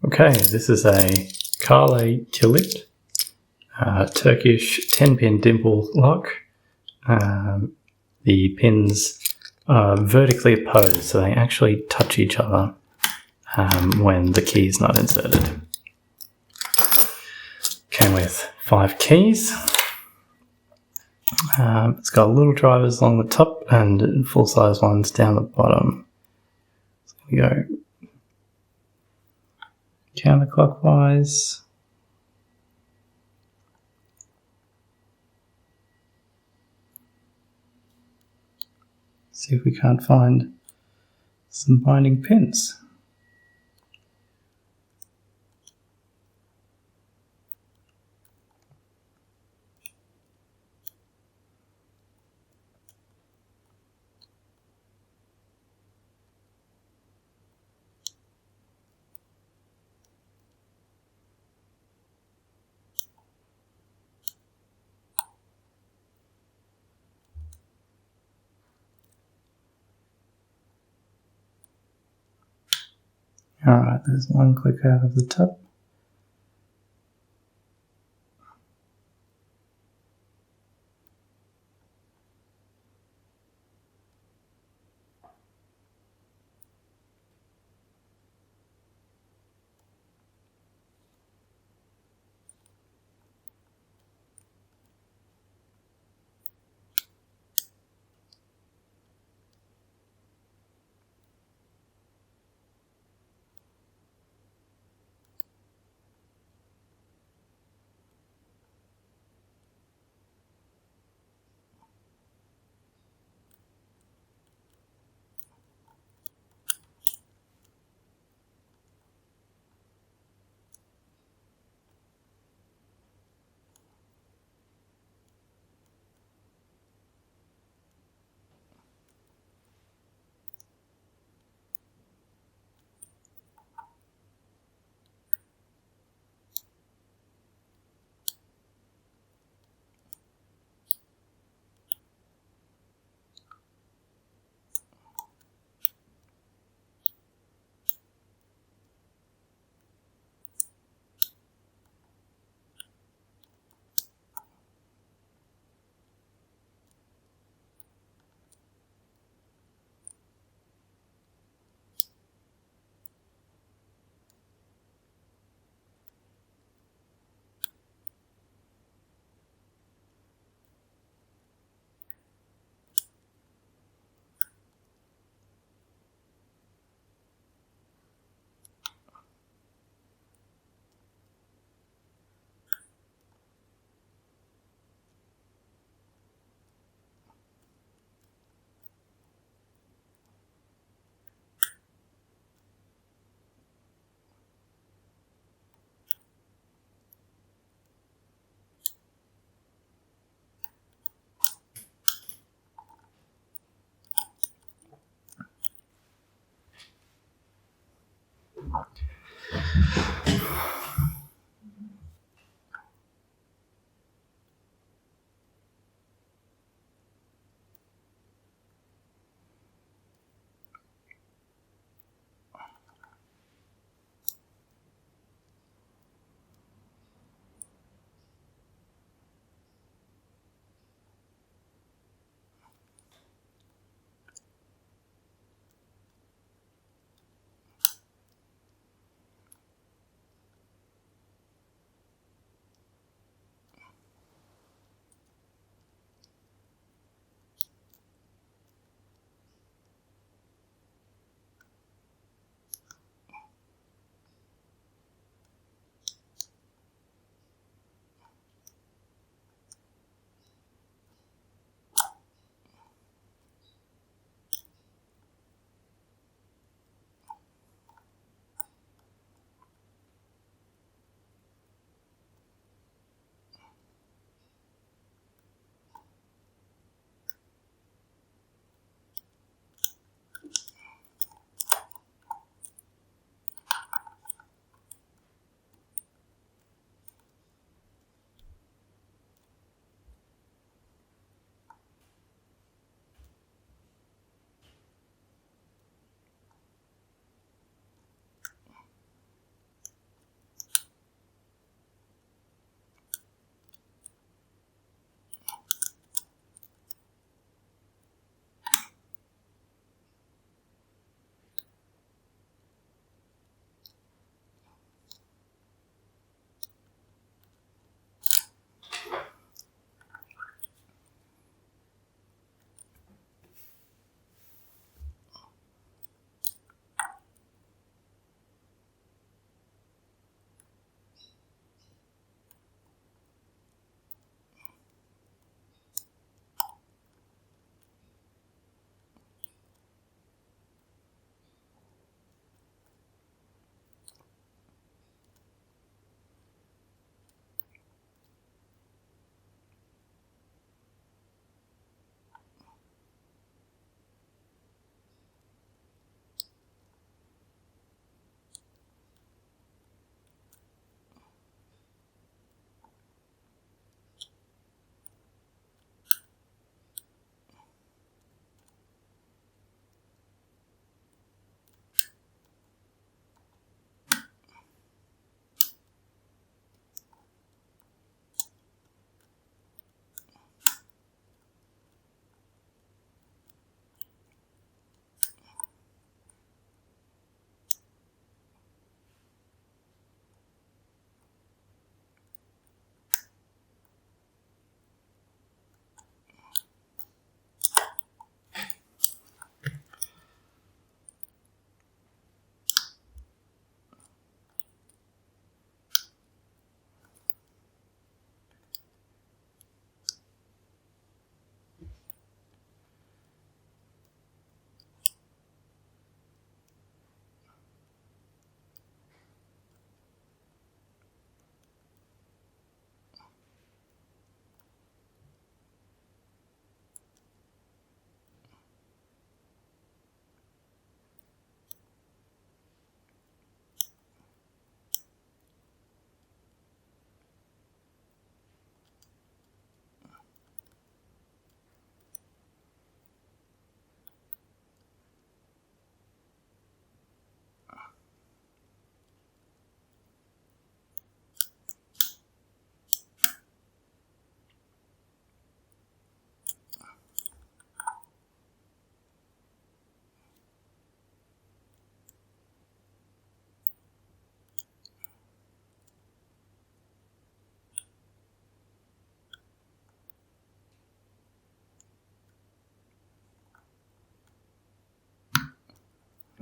Okay, this is a Kale Kilit Turkish 10-pin dimple lock. The pins are vertically opposed, so they actually touch each other when the key is not inserted. Came with 5 keys. It's got little drivers along the top and full-size ones down the bottom. So we go counterclockwise. See if we can't find some binding pins. Alright, there's one click out of the top.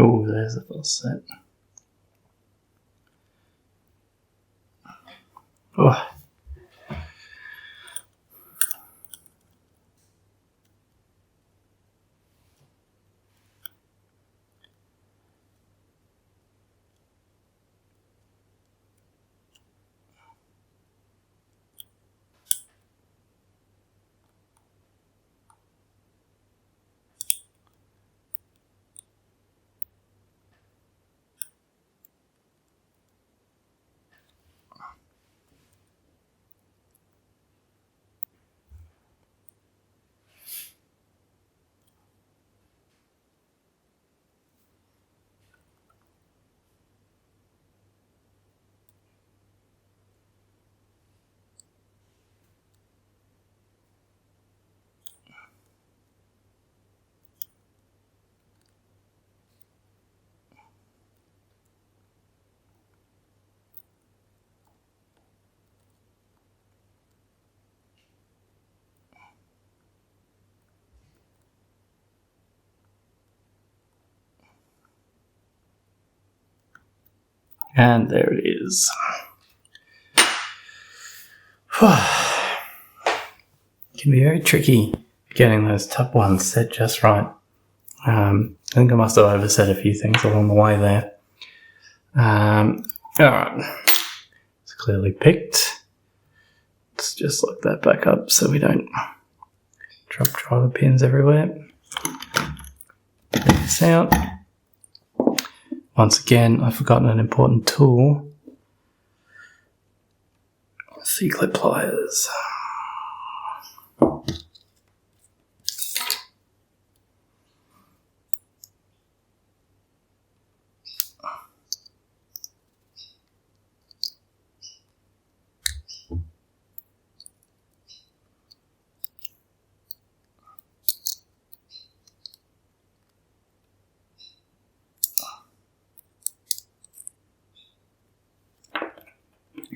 Oh, there's the first set. Oh. And there it is. It can be very tricky getting those top ones set just right. I think I must have overset a few things along the way there. Alright. It's clearly picked. Let's just lock that back up so we don't drop driver pins everywhere. Take this out. Once again, I've forgotten an important tool. C-clip pliers.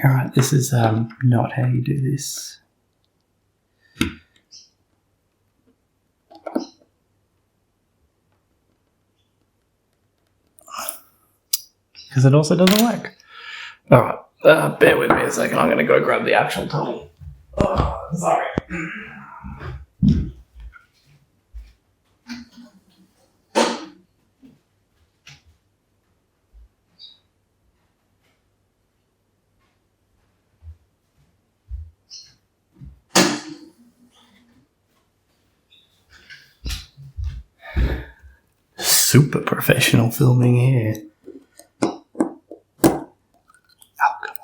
Alright, this is not how you do this. Because it also doesn't work. Alright, bear with me a second, I'm going to go grab the actual tool. Oh, sorry. Super professional filming here. Oh, come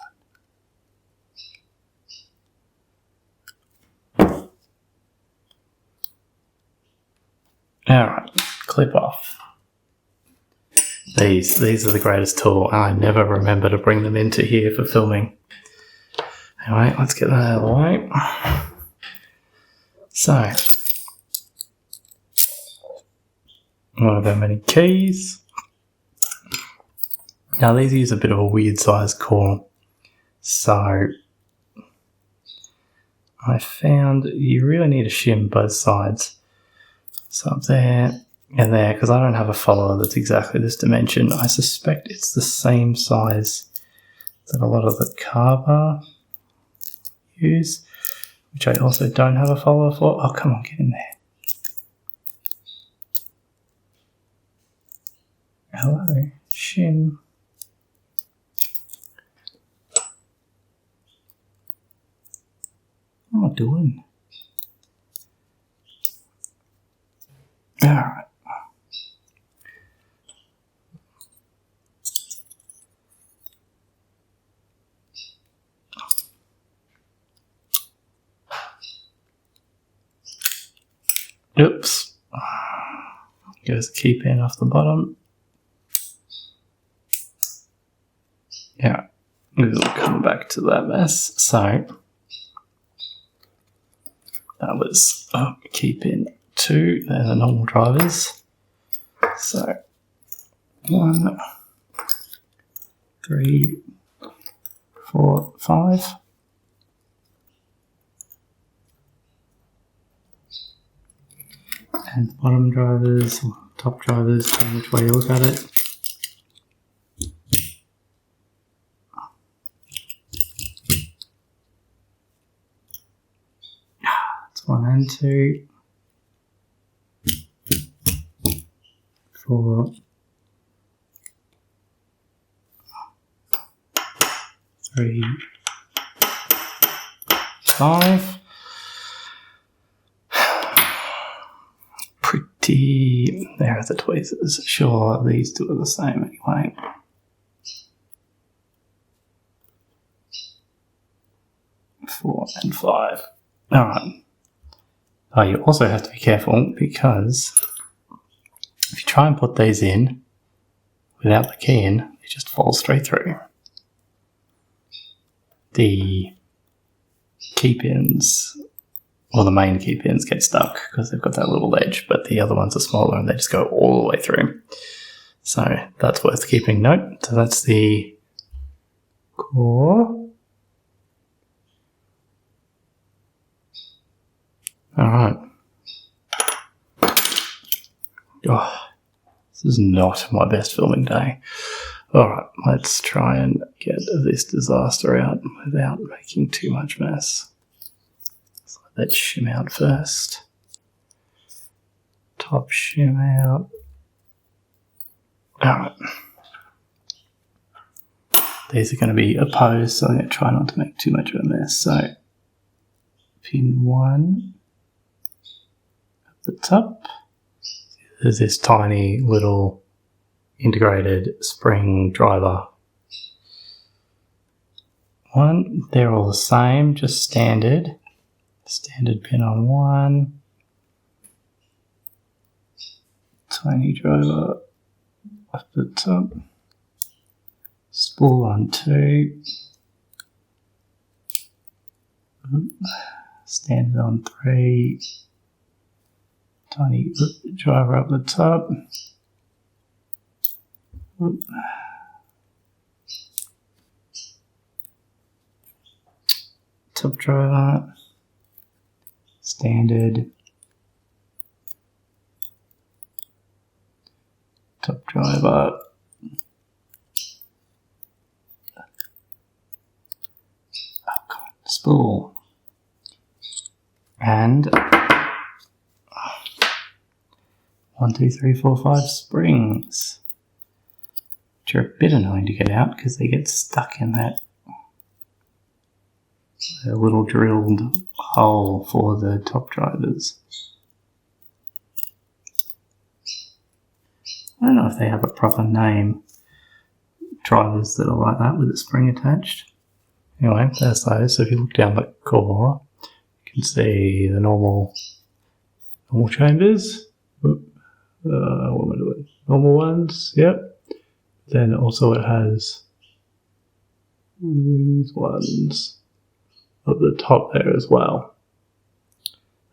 on. Alright, clip off. These are the greatest tool. I never remember to bring them into here for filming. Anyway, let's get that out of the way. So, one of our many keys. Now these use a bit of a weird size core, so I found you really need to shim both sides. So up there and there, because I don't have a follower that's exactly this dimension. I suspect it's the same size that a lot of the carver use, which I also don't have a follower for. Oh, come on, get in there. Hello, shim. What am I doing? Alright. Oops. Goes the key pin off the bottom. Yeah, we'll come back to that mess. So, that was key pin 2, they're the normal drivers. So, 1, 3, 4, 5. And bottom drivers, or top drivers, depending which way you look at it. 1 and 2, 4, 3, 5. Pretty. There are the tweezers. Sure, these two are the same anyway. Four and 5. Alright. Oh, you also have to be careful because if you try and put these in without the key in, they just fall straight through. The key pins, or the main key pins, get stuck because they've got that little edge, but the other ones are smaller and they just go all the way through. So that's worth keeping note. So that's the core. Alright. Oh, this is not my best filming day. Alright, let's try and get this disaster out without making too much mess. So let's shim out first. Top shim out. Alright. These are going to be opposed, so I'm going to try not to make too much of a mess. So, pin 1 at the top. There's this tiny little integrated spring driver. 1, they're all the same, just standard. Standard pin on 1. Tiny driver up the top. Spool on 2. Standard on 3. Tiny driver up the top. Top driver. Standard. Top driver. Spool. And 1, 2, 3, 4, 5 springs, which are a bit annoying to get out because they get stuck in that little drilled hole for the top drivers. I don't know if they have a proper name, drivers that are like that with a spring attached. Anyway, there's those. So if you look down the core, you can see the normal chambers. What am I doing? Normal ones, yep. Then also it has these ones up the top there as well.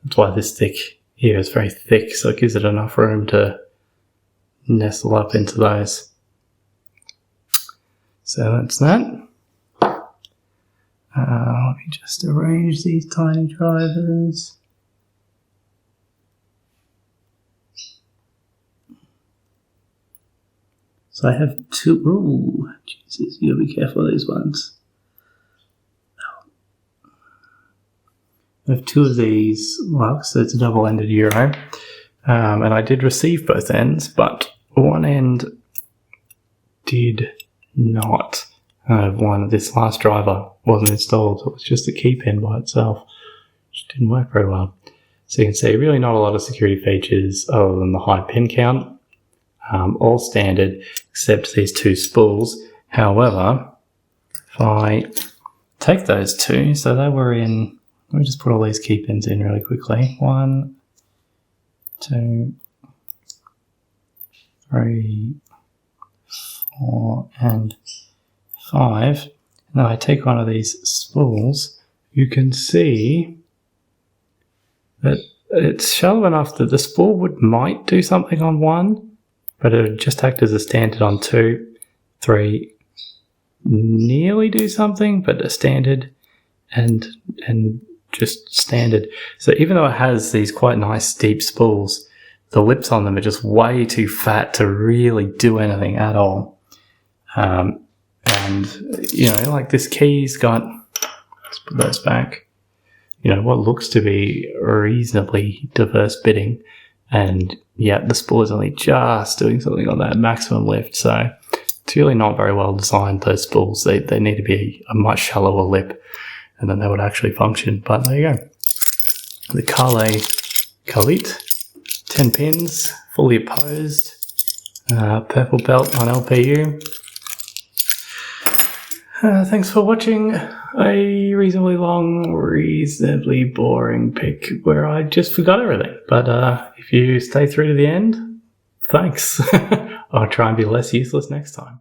That's why this thick here is very thick, so it gives it enough room to nestle up into those. So that's that. Let me just arrange these tiny drivers. So I have 2. Oh, Jesus, you gotta be careful of these ones. I have 2 of these lugs, so it's a double-ended Euro. And I did receive both ends, but one end did not have one. This last driver wasn't installed. It was just a key pin by itself, which didn't work very well. So you can see really not a lot of security features other than the high pin count. All standard except these 2 spools. However, if I take those 2, so they were in, let me just put all these key pins in really quickly. 1, 2, 3, 4, and 5. Now I take one of these spools, you can see that it's shallow enough that the spool might do something on 1, but it would just act as a standard on 2, 3, nearly do something, but a standard and just standard. So even though it has these quite nice steep spools, the lips on them are just way too fat to really do anything at all. And, you know, like this key's got, let's put those back. what looks to be reasonably diverse bitting, and yet the spool is only just doing something on that maximum lift. So it's really not very well designed, those spools. They need to be a much shallower lip, and then they would actually function. But there you go. The Kale Kilit, 10 pins, fully opposed, purple belt on LPU. Thanks for watching a reasonably long, reasonably boring pick where I just forgot everything. But if you stay through to the end, thanks. I'll try and be less useless next time.